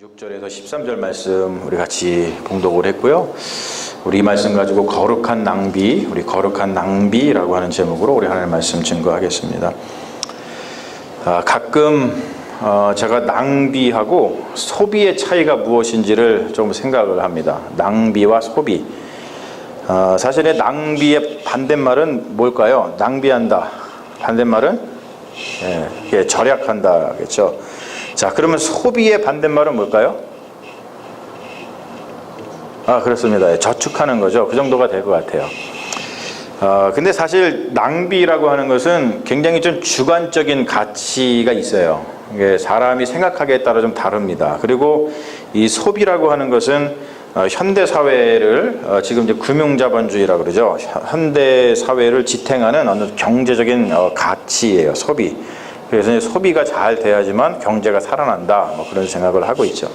6절에서 13절 말씀 우리 같이 봉독을 했고요. 우리 이 말씀 가지고 거룩한 낭비, 우리 거룩한 낭비라고 하는 제목으로 우리 하나님의 말씀 증거하겠습니다. 가끔 제가 낭비하고 소비의 차이가 무엇인지를 좀 생각을 합니다. 낭비와 소비. 사실은 낭비의 반대말은 뭘까요? 낭비한다. 반대말은 절약한다겠죠. 자, 그러면 소비의 반대말은 뭘까요? 그렇습니다. 저축하는 거죠. 그 정도가 될 것 같아요. 근데 사실 낭비라고 하는 것은 굉장히 좀 주관적인 가치가 있어요. 이게 사람이 생각하기에 따라 좀 다릅니다. 그리고 이 소비라고 하는 것은 현대 사회를 지금 이제 금융자본주의라고 그러죠. 현대 사회를 지탱하는 어느 경제적인 가치예요. 소비. 그래서 소비가 잘 돼야지만 경제가 살아난다. 그런 생각을 하고 있죠.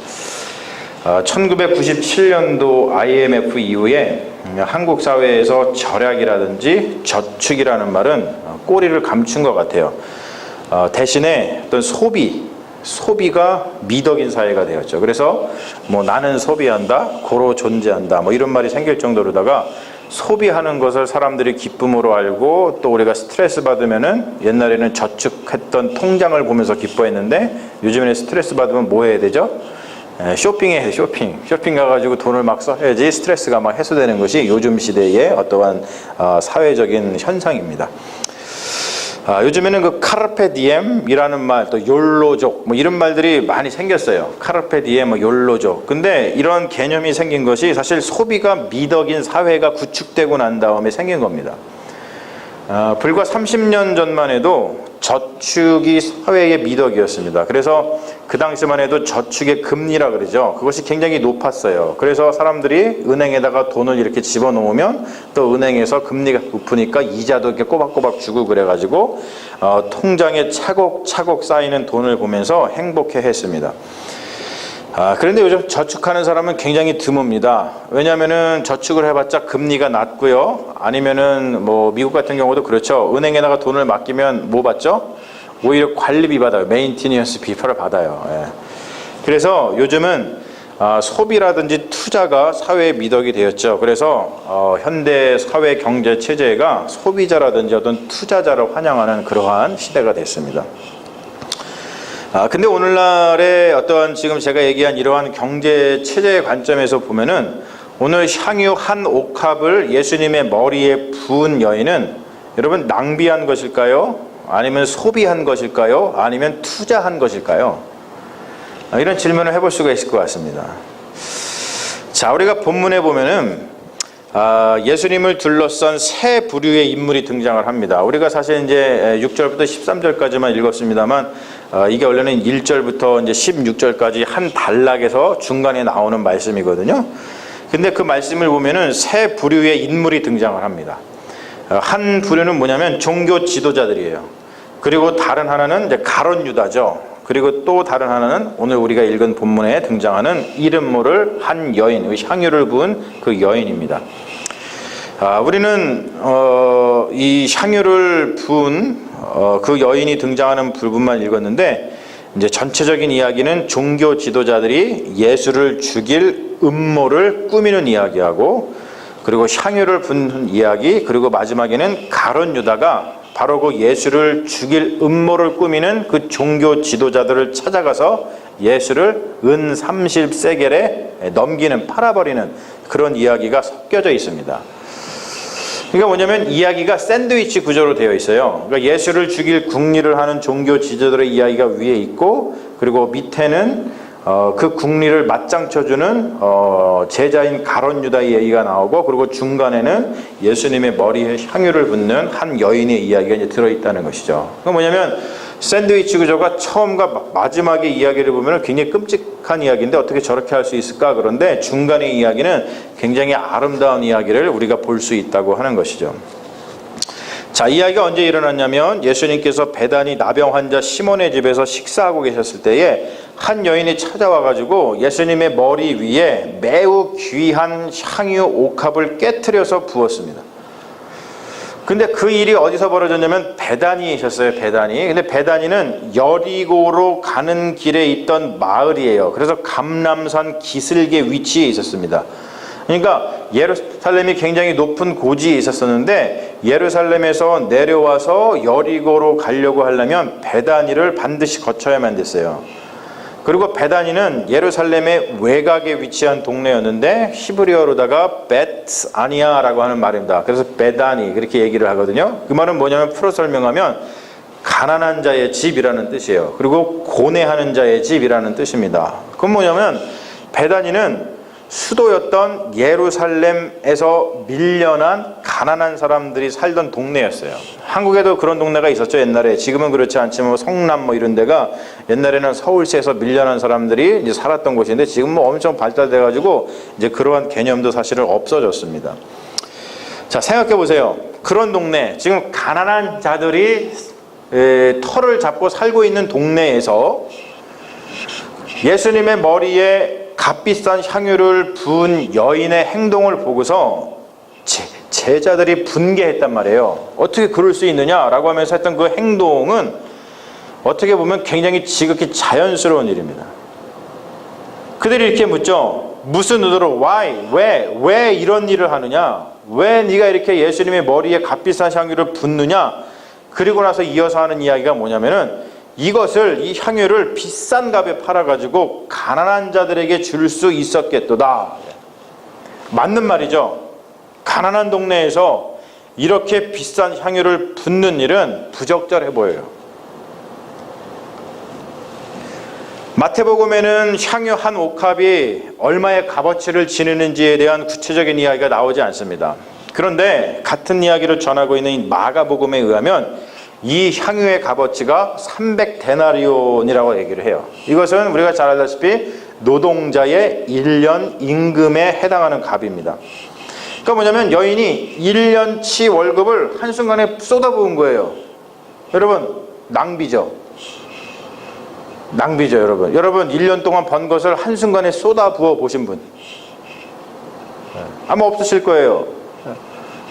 1997년도 IMF 이후에 한국 사회에서 절약이라든지 저축이라는 말은 꼬리를 감춘 것 같아요. 대신에 어떤 소비가 미덕인 사회가 되었죠. 그래서 나는 소비한다, 고로 존재한다, 이런 말이 생길 정도로다가 소비하는 것을 사람들이 기쁨으로 알고 또 우리가 스트레스 받으면은 옛날에는 저축했던 통장을 보면서 기뻐했는데 요즘에는 스트레스 받으면 뭐 해야 되죠? 쇼핑해야 돼. 쇼핑 가가지고 돈을 막 써야지 스트레스가 막 해소되는 것이 요즘 시대의 어떠한 사회적인 현상입니다. 요즘에는 그 카르페 디엠이라는 말, 또 욜로족 이런 말들이 많이 생겼어요. 카르페 디엠, 욜로족. 근데 이런 개념이 생긴 것이 사실 소비가 미덕인 사회가 구축되고 난 다음에 생긴 겁니다. 불과 30년 전만 해도 저축이 사회의 미덕이었습니다. 그래서 그 당시만 해도 저축의 금리라 그러죠. 그것이 굉장히 높았어요. 그래서 사람들이 은행에다가 돈을 이렇게 집어넣으면 또 은행에서 금리가 높으니까 이자도 이렇게 꼬박꼬박 주고 그래가지고 통장에 차곡차곡 쌓이는 돈을 보면서 행복해 했습니다. 그런데 요즘 저축하는 사람은 굉장히 드뭅니다. 왜냐하면은 저축을 해봤자 금리가 낮고요. 아니면은 미국 같은 경우도 그렇죠. 은행에다가 돈을 맡기면 뭐 받죠? 오히려 관리비 받아요. 메인티니언스 비파를 받아요. 그래서 요즘은 소비라든지 투자가 사회의 미덕이 되었죠. 그래서 현대 사회 경제 체제가 소비자라든지 어떤 투자자를 환영하는 그러한 시대가 됐습니다. 근데 오늘날의 어떠한 지금 제가 얘기한 이러한 경제 체제의 관점에서 보면은 오늘 향유 한 옥합을 예수님의 머리에 부은 여인은 여러분 낭비한 것일까요? 아니면 소비한 것일까요? 아니면 투자한 것일까요? 이런 질문을 해볼 수가 있을 것 같습니다. 자, 우리가 본문에 보면은 예수님을 둘러싼 세 부류의 인물이 등장을 합니다. 우리가 사실 이제 6절부터 13절까지만 읽었습니다만 이게 원래는 1절부터 이제 16절까지 한 단락에서 중간에 나오는 말씀이거든요. 근데 그 말씀을 보면은 세 부류의 인물이 등장을 합니다. 한 부류는 뭐냐면 종교 지도자들이에요. 그리고 다른 하나는 이제 가룟 유다죠. 그리고 또 다른 하나는 오늘 우리가 읽은 본문에 등장하는 이름 모를 한 여인, 향유를 부은 그 여인입니다. 우리는 이 향유를 부은 그 여인이 등장하는 부분만 읽었는데 이제 전체적인 이야기는 종교 지도자들이 예수를 죽일 음모를 꾸미는 이야기하고 그리고 향유를 붓는 이야기, 그리고 마지막에는 가룟 유다가 바로 그 예수를 죽일 음모를 꾸미는 그 종교 지도자들을 찾아가서 예수를 은 30세겔에 넘기는, 팔아버리는 그런 이야기가 섞여져 있습니다. 그러니까 뭐냐면 이야기가 샌드위치 구조로 되어 있어요. 그러니까 예수를 죽일 궁리를 하는 종교 지도자들의 이야기가 위에 있고 그리고 밑에는 그 궁리를 맞장쳐주는 제자인 가룟 유다의 얘기가 나오고 그리고 중간에는 예수님의 머리에 향유를 붓는 한 여인의 이야기가 이제 들어있다는 것이죠. 그러니까 뭐냐면 샌드위치 구조가 처음과 마지막의 이야기를 보면 굉장히 끔찍한 이야기인데 어떻게 저렇게 할 수 있을까? 그런데 중간의 이야기는 굉장히 아름다운 이야기를 우리가 볼 수 있다고 하는 것이죠. 자, 이야기가 언제 일어났냐면 예수님께서 베다니 나병 환자 시몬의 집에서 식사하고 계셨을 때에 한 여인이 찾아와가지고 예수님의 머리 위에 매우 귀한 향유 옥합을 깨트려서 부었습니다. 근데 그 일이 어디서 벌어졌냐면 베다니에 있었어요. 베다니. 근데 베다니는 여리고로 가는 길에 있던 마을이에요. 그래서 감람산 기슭의 위치에 있었습니다. 그러니까 예루살렘이 굉장히 높은 고지에 있었었는데 예루살렘에서 내려와서 여리고로 가려고 하려면 베다니를 반드시 거쳐야만 됐어요. 그리고 베다니는 예루살렘의 외곽에 위치한 동네였는데 히브리어로다가 벳아니아라고 하는 말입니다. 그래서 베다니 그렇게 얘기를 하거든요. 그 말은 뭐냐면 풀어 설명하면 가난한 자의 집이라는 뜻이에요. 그리고 고뇌하는 자의 집이라는 뜻입니다. 그건 뭐냐면 베다니는 수도였던 예루살렘에서 밀려난 가난한 사람들이 살던 동네였어요. 한국에도 그런 동네가 있었죠, 옛날에. 지금은 그렇지 않지만 뭐 성남 뭐 이런 데가 옛날에는 서울시에서 밀려난 사람들이 이제 살았던 곳인데 지금 뭐 엄청 발달돼 가지고 이제 그러한 개념도 사실은 없어졌습니다. 자, 생각해 보세요. 그런 동네, 지금 가난한 자들이 터를 잡고 살고 있는 동네에서 예수님의 머리에 값비싼 향유를 부은 여인의 행동을 보고서 제자들이 분개했단 말이에요. 어떻게 그럴 수 있느냐라고 하면서 했던 그 행동은 어떻게 보면 굉장히 지극히 자연스러운 일입니다. 그들이 이렇게 묻죠. 무슨 의도로? Why? 왜 이런 일을 하느냐? 왜 네가 이렇게 예수님의 머리에 값비싼 향유를 붓느냐? 그리고 나서 이어서 하는 이야기가 뭐냐면은 이것을, 이 향유를 비싼 값에 팔아가지고 가난한 자들에게 줄 수 있었겠도다. 맞는 말이죠. 가난한 동네에서 이렇게 비싼 향유를 붓는 일은 부적절해 보여요. 마태복음에는 향유 한 옥합이 얼마의 값어치를 지니는지에 대한 구체적인 이야기가 나오지 않습니다. 그런데 같은 이야기를 전하고 있는 마가복음에 의하면 이 향유의 값어치가 300데나리온이라고 얘기를 해요. 이것은 우리가 잘 알다시피 노동자의 1년 임금에 해당하는 값입니다. 그러니까 뭐냐면 여인이 1년치 월급을 한순간에 쏟아부은 거예요. 여러분, 낭비죠. 낭비죠, 여러분. 여러분 1년 동안 번 것을 한순간에 쏟아부어 보신 분 아마 없으실 거예요.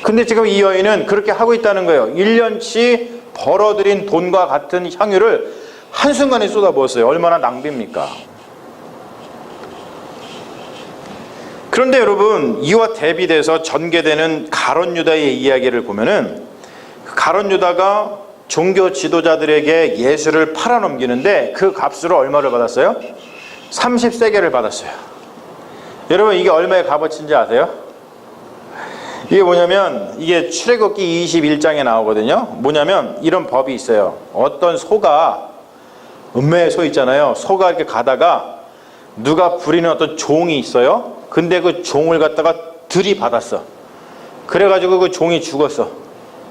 근데 지금 이 여인은 그렇게 하고 있다는 거예요. 1년치 벌어들인 돈과 같은 향유를 한순간에 쏟아부었어요. 얼마나 낭비입니까? 그런데 여러분, 이와 대비돼서 전개되는 가룟 유다의 이야기를 보면은 가룟 유다가 종교 지도자들에게 예수를 팔아넘기는데 그 값으로 얼마를 받았어요? 30세겔을 받았어요. 여러분, 이게 얼마의 값어치인지 아세요? 이게 뭐냐면, 이게 출애굽기 21장에 나오거든요. 뭐냐면 이런 법이 있어요. 어떤 소가, 음매의 소 있잖아요. 소가 이렇게 가다가 누가 부리는 어떤 종이 있어요. 근데 그 종을 갖다가 들이받았어. 그래가지고 그 종이 죽었어.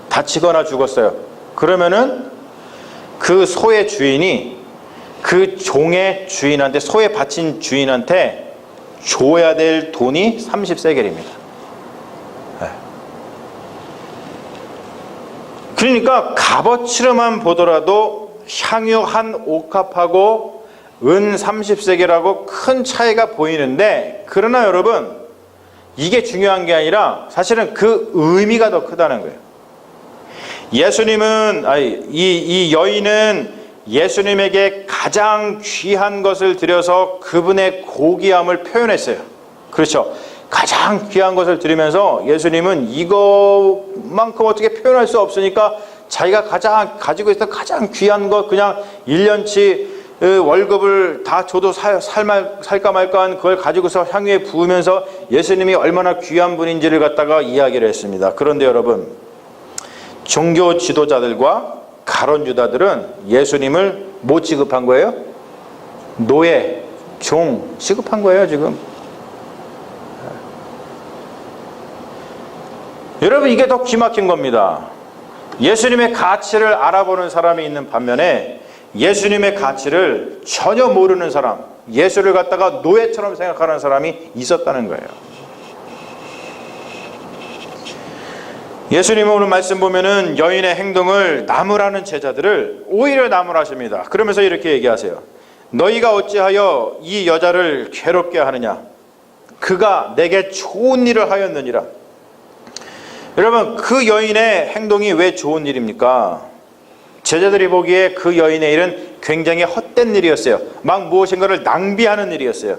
다치거나 죽었어요. 그러면은 그 소의 주인이 그 종의 주인한테, 소에 바친 주인한테 줘야 될 돈이 30세겔입니다. 그러니까 값어치로만 보더라도 향유 한 옥합하고 은 30세겔하고 큰 차이가 보이는데, 그러나 여러분, 이게 중요한 게 아니라 사실은 그 의미가 더 크다는 거예요. 예수님은, 이 여인은 예수님에게 가장 귀한 것을 드려서 그분의 고귀함을 표현했어요. 그렇죠. 가장 귀한 것을 드리면서 예수님은 이것만큼 어떻게 표현할 수 없으니까 자기가 가지고 있었던 가장 귀한 것, 그냥 1년치 월급을 다 줘도 살까 말까 한 그걸 가지고서 향유에 부으면서 예수님이 얼마나 귀한 분인지를 갖다가 이야기를 했습니다. 그런데 여러분, 종교 지도자들과 가룟 유다들은 예수님을 뭐 취급한 거예요? 노예, 종 취급한 거예요, 지금. 여러분, 이게 더 기막힌 겁니다. 예수님의 가치를 알아보는 사람이 있는 반면에 예수님의 가치를 전혀 모르는 사람, 예수를 갖다가 노예처럼 생각하는 사람이 있었다는 거예요. 예수님은 오늘 말씀 보면은 여인의 행동을 나무라는 제자들을 오히려 나무라십니다. 그러면서 이렇게 얘기하세요. 너희가 어찌하여 이 여자를 괴롭게 하느냐? 그가 내게 좋은 일을 하였느니라. 여러분, 그 여인의 행동이 왜 좋은 일입니까? 제자들이 보기에 그 여인의 일은 굉장히 헛된 일이었어요. 막 무엇인가를 낭비하는 일이었어요.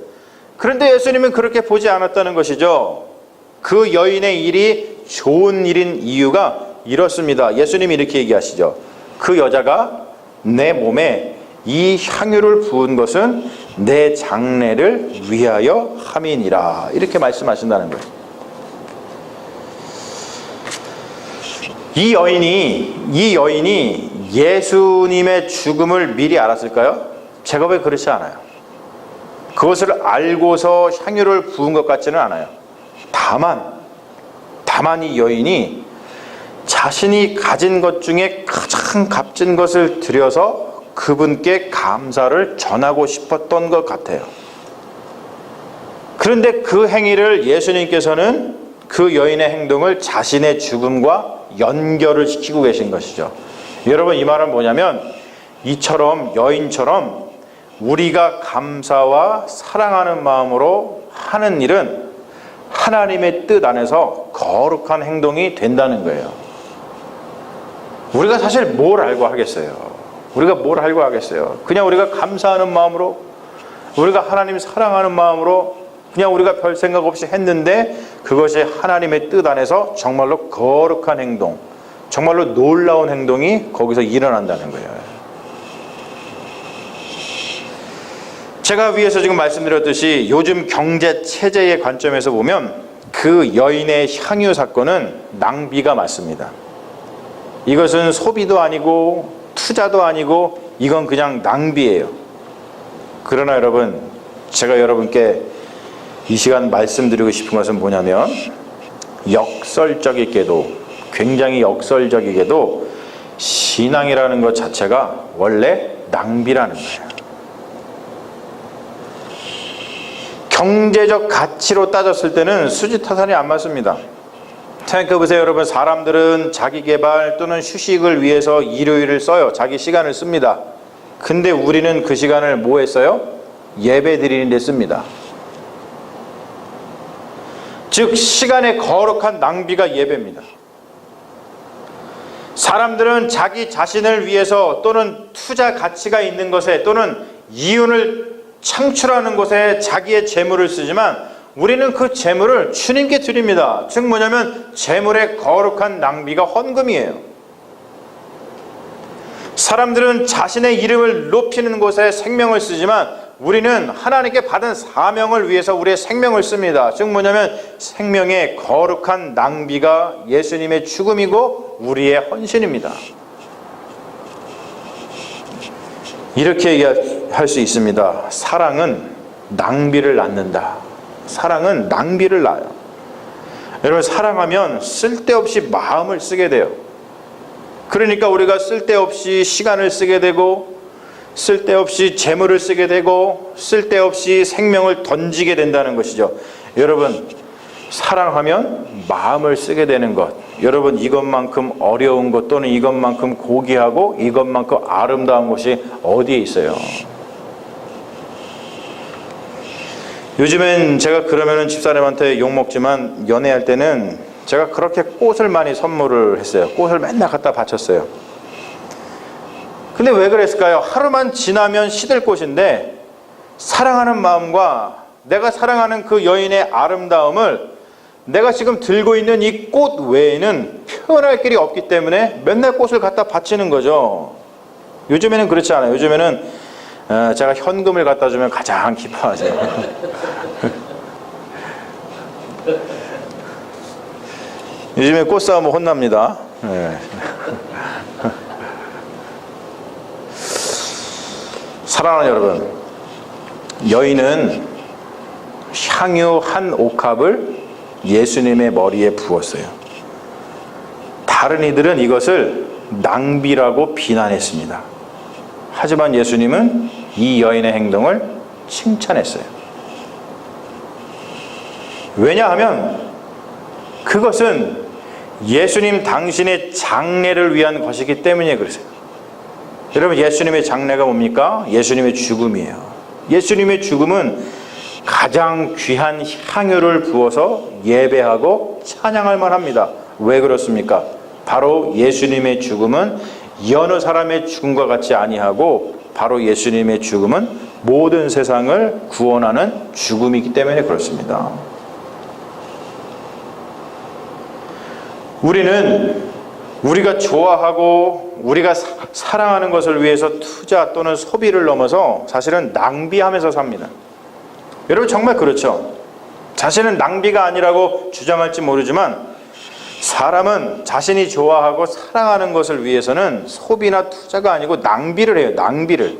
그런데 예수님은 그렇게 보지 않았다는 것이죠. 그 여인의 일이 좋은 일인 이유가 이렇습니다. 예수님이 이렇게 얘기하시죠. 그 여자가 내 몸에 이 향유를 부은 것은 내 장례를 위하여 함이니라. 이렇게 말씀하신다는 거예요. 이 여인이 예수님의 죽음을 미리 알았을까요? 제가 왜 그렇지 않아요. 그것을 알고서 향유를 부은 것 같지는 않아요. 다만 이 여인이 자신이 가진 것 중에 가장 값진 것을 들여서 그분께 감사를 전하고 싶었던 것 같아요. 그런데 그 행위를 예수님께서는 그 여인의 행동을 자신의 죽음과 연결을 시키고 계신 것이죠. 여러분, 이 말은 뭐냐면 이처럼 여인처럼 우리가 감사와 사랑하는 마음으로 하는 일은 하나님의 뜻 안에서 거룩한 행동이 된다는 거예요. 우리가 사실 뭘 알고 하겠어요? 그냥 우리가 감사하는 마음으로, 우리가 하나님 사랑하는 마음으로 그냥 우리가 별 생각 없이 했는데 그것이 하나님의 뜻 안에서 정말로 거룩한 행동, 정말로 놀라운 행동이 거기서 일어난다는 거예요. 제가 위에서 지금 말씀드렸듯이 요즘 경제 체제의 관점에서 보면 그 여인의 향유 사건은 낭비가 맞습니다. 이것은 소비도 아니고 투자도 아니고 이건 그냥 낭비예요. 그러나 여러분, 제가 여러분께 이 시간 말씀드리고 싶은 것은 뭐냐면 굉장히 역설적이게도 신앙이라는 것 자체가 원래 낭비라는 거예요. 경제적 가치로 따졌을 때는 수지타산이 안 맞습니다. 생각해보세요. 여러분, 사람들은 자기 개발 또는 휴식을 위해서 일요일을 써요. 자기 시간을 씁니다. 근데 우리는 그 시간을 뭐 했어요? 예배 드리는 데 씁니다. 즉 시간의 거룩한 낭비가 예배입니다. 사람들은 자기 자신을 위해서 또는 투자 가치가 있는 것에 또는 이윤을 창출하는 것에 자기의 재물을 쓰지만 우리는 그 재물을 주님께 드립니다. 즉 뭐냐면 재물의 거룩한 낭비가 헌금이에요. 사람들은 자신의 이름을 높이는 곳에 생명을 쓰지만 우리는 하나님께 받은 사명을 위해서 우리의 생명을 씁니다. 즉 뭐냐면 생명의 거룩한 낭비가 예수님의 죽음이고 우리의 헌신입니다. 이렇게 얘기할 수 있습니다. 사랑은 낭비를 낳는다. 사랑은 낭비를 낳아요. 여러분, 사랑하면 쓸데없이 마음을 쓰게 돼요. 그러니까 우리가 쓸데없이 시간을 쓰게 되고 쓸데없이 재물을 쓰게 되고 쓸데없이 생명을 던지게 된다는 것이죠. 여러분, 사랑하면 마음을 쓰게 되는 것, 여러분, 이것만큼 어려운 것 또는 이것만큼 고귀하고 이것만큼 아름다운 것이 어디에 있어요? 요즘엔 제가 그러면은 집사람한테 욕먹지만 연애할 때는 제가 그렇게 꽃을 많이 선물을 했어요. 꽃을 맨날 갖다 바쳤어요. 근데 왜 그랬을까요? 하루만 지나면 시들 꽃인데 사랑하는 마음과 내가 사랑하는 그 여인의 아름다움을 내가 지금 들고 있는 이 꽃 외에는 표현할 길이 없기 때문에 맨날 꽃을 갖다 바치는 거죠. 요즘에는 그렇지 않아요. 요즘에는 제가 현금을 갖다 주면 가장 기뻐하세요. 요즘에 꽃 사오면 혼납니다. 네. 사랑하는 여러분, 여인은 향유 한 옥합을 예수님의 머리에 부었어요. 다른 이들은 이것을 낭비라고 비난했습니다. 하지만 예수님은 이 여인의 행동을 칭찬했어요. 왜냐하면 그것은 예수님 당신의 장례를 위한 것이기 때문에 그러세요. 여러분, 예수님의 장례가 뭡니까? 예수님의 죽음이에요. 예수님의 죽음은 가장 귀한 향유를 부어서 예배하고 찬양할 만합니다. 왜 그렇습니까? 바로 예수님의 죽음은 여느 사람의 죽음과 같지 아니하고 바로 예수님의 죽음은 모든 세상을 구원하는 죽음이기 때문에 그렇습니다. 우리는 우리가 좋아하고 우리가 사랑하는 것을 위해서 투자 또는 소비를 넘어서 사실은 낭비하면서 삽니다. 여러분 정말 그렇죠? 자신은 낭비가 아니라고 주장할지 모르지만 사람은 자신이 좋아하고 사랑하는 것을 위해서는 소비나 투자가 아니고 낭비를 해요. 낭비를.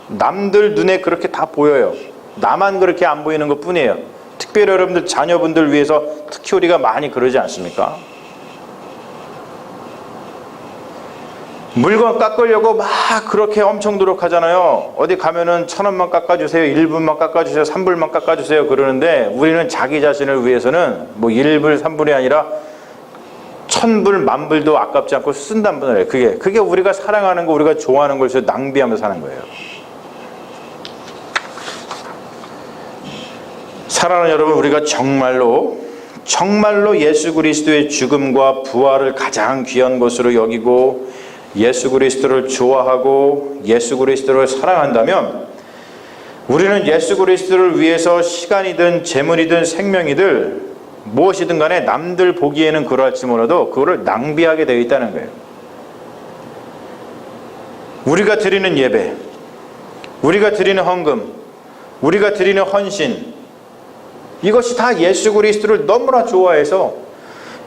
남들 눈에 그렇게 다 보여요. 나만 그렇게 안 보이는 것 뿐이에요. 특별히 여러분들 자녀분들 위해서 특히 우리가 많이 그러지 않습니까? 물건 깎으려고 막 그렇게 엄청 노력하잖아요. 어디 가면은 1,000원만 깎아주세요, 1불만 깎아주세요, 3불만 깎아주세요 그러는데 우리는 자기 자신을 위해서는 뭐 1불, 3불이 아니라 1,000불, 10,000불도 아깝지 않고 쓴단 분을 해요. 그게 우리가 사랑하는 거, 우리가 좋아하는 걸 낭비하면서 사는 거예요. 사랑하는 여러분, 우리가 정말로 예수 그리스도의 죽음과 부활을 가장 귀한 것으로 여기고 예수 그리스도를 좋아하고 예수 그리스도를 사랑한다면 우리는 예수 그리스도를 위해서 시간이든 재물이든 생명이든 무엇이든 간에 남들 보기에는 그럴지 몰라도 그거를 낭비하게 되어 있다는 거예요. 우리가 드리는 예배, 우리가 드리는 헌금, 우리가 드리는 헌신, 이것이 다 예수 그리스도를 너무나 좋아해서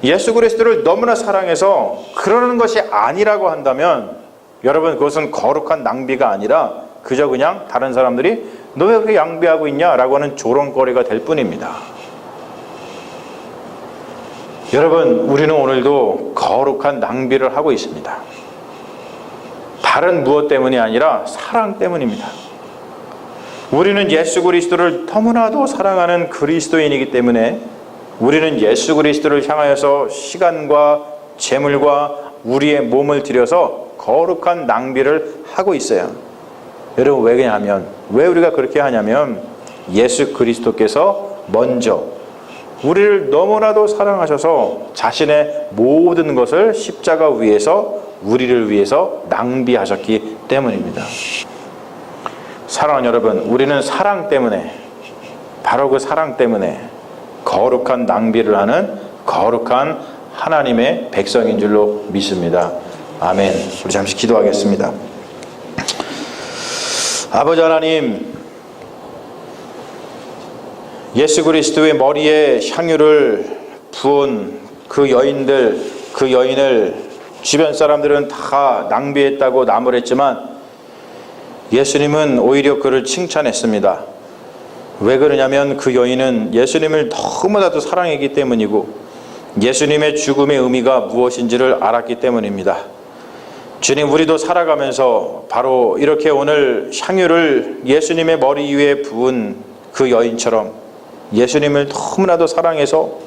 예수 그리스도를 너무나 사랑해서 그러는 것이 아니라고 한다면 여러분 그것은 거룩한 낭비가 아니라 그저 그냥 다른 사람들이 너 왜 그렇게 낭비하고 있냐 라고 하는 조롱거리가 될 뿐입니다. 여러분 우리는 오늘도 거룩한 낭비를 하고 있습니다. 다른 무엇 때문이 아니라 사랑 때문입니다. 우리는 예수 그리스도를 너무나도 사랑하는 그리스도인이기 때문에 우리는 예수 그리스도를 향하여서 시간과 재물과 우리의 몸을 들여서 거룩한 낭비를 하고 있어요. 여러분 왜 그러냐면 왜 우리가 그렇게 하냐면 예수 그리스도께서 먼저 우리를 너무나도 사랑하셔서 자신의 모든 것을 십자가 위에서 우리를 위해서 낭비하셨기 때문입니다. 사랑하는 여러분, 우리는 사랑 때문에 바로 그 사랑 때문에 거룩한 낭비를 하는 거룩한 하나님의 백성인 줄로 믿습니다. 아멘. 우리 잠시 기도하겠습니다. 아버지 하나님, 예수 그리스도의 머리에 향유를 부은 그 여인을 주변 사람들은 다 낭비했다고 나무랬지만 예수님은 오히려 그를 칭찬했습니다. 왜 그러냐면 그 여인은 예수님을 너무나도 사랑했기 때문이고 예수님의 죽음의 의미가 무엇인지를 알았기 때문입니다. 주님, 우리도 살아가면서 바로 이렇게 오늘 향유를 예수님의 머리 위에 부은 그 여인처럼 예수님을 너무나도 사랑해서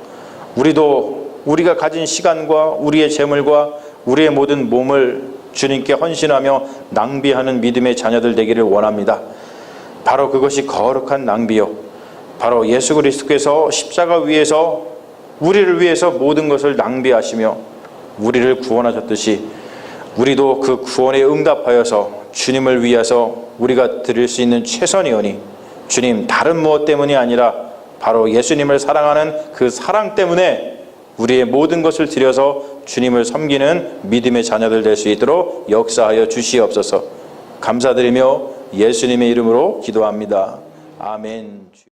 우리도 우리가 가진 시간과 우리의 재물과 우리의 모든 몸을 주님께 헌신하며 낭비하는 믿음의 자녀들 되기를 원합니다. 바로 그것이 거룩한 낭비요, 바로 예수 그리스도께서 십자가 위에서 우리를 위해서 모든 것을 낭비하시며 우리를 구원하셨듯이 우리도 그 구원에 응답하여서 주님을 위해서 우리가 드릴 수 있는 최선이오니 주님, 다른 무엇 때문이 아니라 바로 예수님을 사랑하는 그 사랑 때문에 우리의 모든 것을 드려서 주님을 섬기는 믿음의 자녀들 될 수 있도록 역사하여 주시옵소서. 감사드리며 예수님의 이름으로 기도합니다. 아멘.